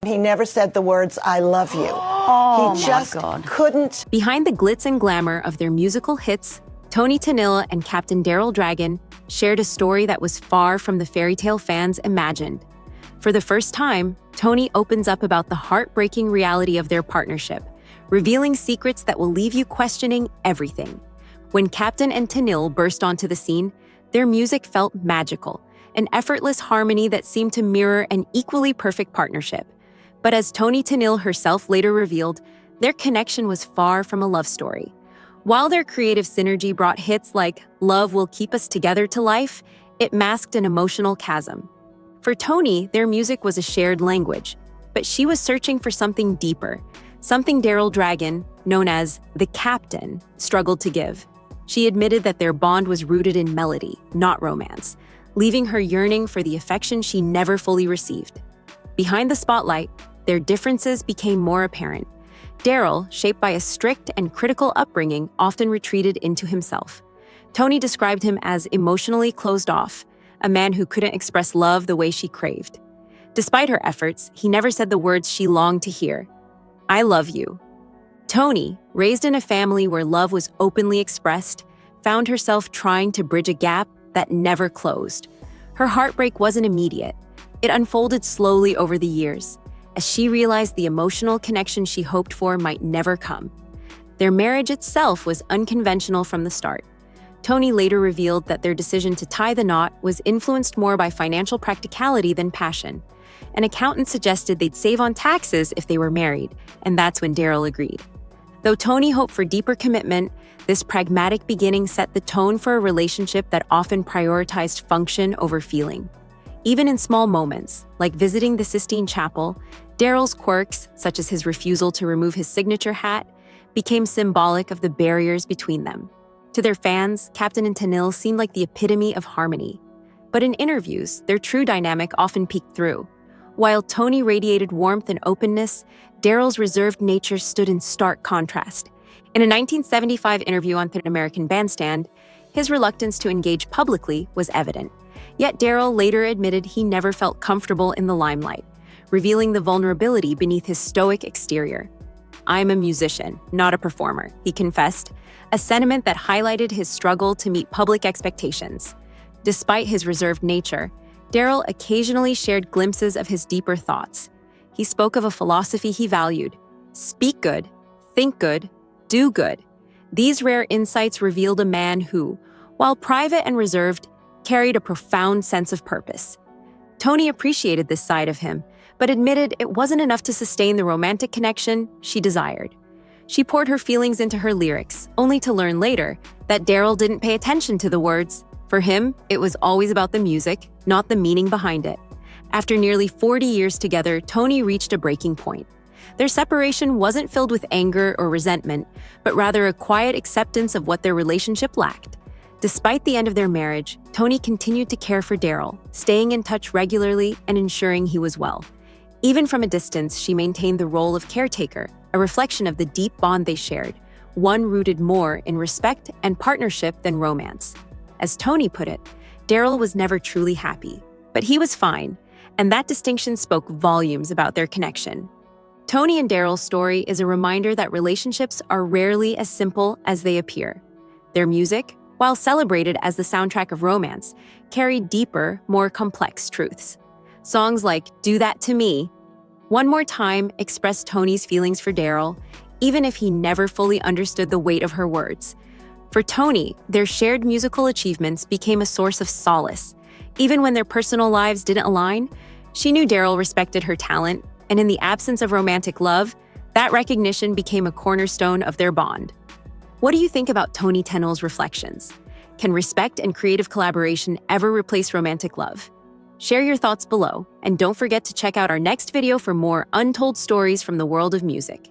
He never said the words, I love you. Oh, he just my God. couldn't. Behind the glitz and glamour of their musical hits, Tony Tennille and Captain Daryl Dragon shared a story that was far from the fairy tale fans imagined. For the first time, Tony opens up about the heartbreaking reality of their partnership, revealing secrets that will leave you questioning everything. When Captain and Tennille burst onto the scene, their music felt magical, an effortless harmony that seemed to mirror an equally perfect partnership. But as Tony Tennille herself later revealed, their connection was far from a love story. While their creative synergy brought hits like Love Will Keep Us Together to life, it masked an emotional chasm. For Tony, their music was a shared language, but she was searching for something deeper, something Daryl Dragon, known as the Captain, struggled to give. She admitted that their bond was rooted in melody, not romance, leaving her yearning for the affection she never fully received. Behind the spotlight, their differences became more apparent. Daryl, shaped by a strict and critical upbringing, often retreated into himself. Tony described him as emotionally closed off, a man who couldn't express love the way she craved. Despite her efforts, he never said the words she longed to hear. I love you. Tony, raised in a family where love was openly expressed, found herself trying to bridge a gap that never closed. Her heartbreak wasn't immediate. It unfolded slowly over the years, as she realized the emotional connection she hoped for might never come. Their marriage itself was unconventional from the start. Tony later revealed that their decision to tie the knot was influenced more by financial practicality than passion. An accountant suggested they'd save on taxes if they were married, and that's when Daryl agreed. Though Tony hoped for deeper commitment, this pragmatic beginning set the tone for a relationship that often prioritized function over feeling. Even in small moments, like visiting the Sistine Chapel, Daryl's quirks, such as his refusal to remove his signature hat, became symbolic of the barriers between them. To their fans, Captain and Tennille seemed like the epitome of harmony. But in interviews, their true dynamic often peeked through. While Tony radiated warmth and openness, Daryl's reserved nature stood in stark contrast. In a 1975 interview on Pan American Bandstand, his reluctance to engage publicly was evident. Yet Daryl later admitted he never felt comfortable in the limelight, revealing the vulnerability beneath his stoic exterior. I'm a musician, not a performer, he confessed, a sentiment that highlighted his struggle to meet public expectations. Despite his reserved nature, Daryl occasionally shared glimpses of his deeper thoughts. He spoke of a philosophy he valued: speak good, think good, do good. These rare insights revealed a man who, while private and reserved, carried a profound sense of purpose. Tony appreciated this side of him, but admitted it wasn't enough to sustain the romantic connection she desired. She poured her feelings into her lyrics, only to learn later that Daryl didn't pay attention to the words. For him, it was always about the music, not the meaning behind it. After nearly 40 years together, Tony reached a breaking point. Their separation wasn't filled with anger or resentment, but rather a quiet acceptance of what their relationship lacked. Despite the end of their marriage, Tony continued to care for Daryl, staying in touch regularly and ensuring he was well. Even from a distance, she maintained the role of caretaker, a reflection of the deep bond they shared, one rooted more in respect and partnership than romance. As Tony put it, Daryl was never truly happy, but he was fine, and that distinction spoke volumes about their connection. Tony and Daryl's story is a reminder that relationships are rarely as simple as they appear. Their music, while celebrated as the soundtrack of romance, carried deeper, more complex truths. Songs like Do That to Me, One More Time expressed Tony's feelings for Daryl, even if he never fully understood the weight of her words. For Tony, their shared musical achievements became a source of solace. Even when their personal lives didn't align, she knew Daryl respected her talent, and in the absence of romantic love, that recognition became a cornerstone of their bond. What do you think about Tony Tennille's reflections? Can respect and creative collaboration ever replace romantic love? Share your thoughts below, and don't forget to check out our next video for more untold stories from the world of music.